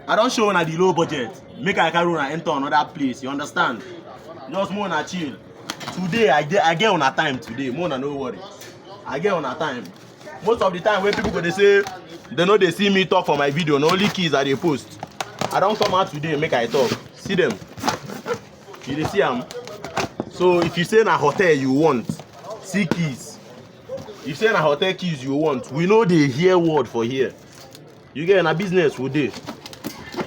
I don't show una the low budget. Make I carry una enter another place. You understand? Just more na chill. Today I get on a time today. More na no worry. I get on a time. Most of the time when people go they say they know they see me talk for my video. No only keys that they post. I don't come out today make I talk. See them. You dey see them. So if you say na hotel you want, see keys. If you say na hotel keys you want, we know they hear word for here. You get in a business with day.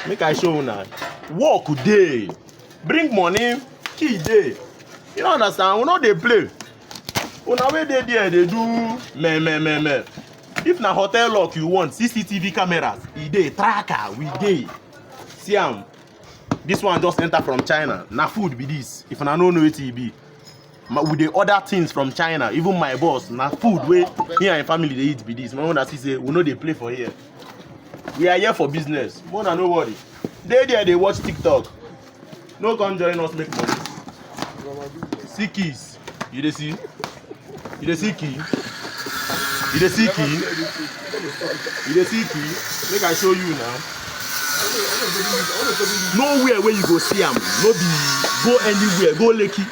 Make I show una. Work day. Bring money, key day. You don't understand? We know they play. Una way they there, they do me. If na hotel lock you want, CCTV cameras, e dey tracker, we dey. See am. This one just enter from China. Na food be this. If una no know it be. We dey order things from China. Even my boss, na food wey he and family dey eat be this. My own see say we no dey play for here. We are here for business. More than no worry. They there they watch TikTok. No come join us make money. See keys. You dey see? You dey see key? You dey see key? You dey see key? Make I show you now. Nowhere where you go see am. No be go anywhere. Go Lekki.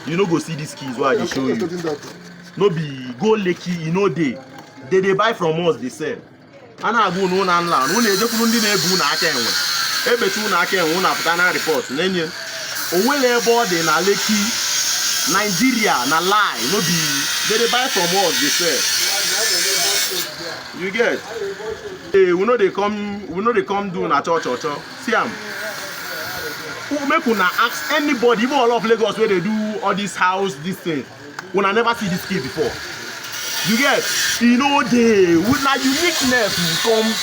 You no go see these keys where I dey show you. No be go Lekki. You know they buy from us. They sell. Ana go no na nla. No na ejekwu ndị na-ebu na aka enwe. Ebetu na aka enwe na pụta na report. Nenye. Owele ebe ọ dị na Lekki, Nigeria na lie. No be they buy from us. They sell. You get? Hey, we know they come do na church. See am. Who make una ask anybody, even all of Lagos where they do all this house, this thing. Una never see this kid before. You get? You know they with na uniqueness come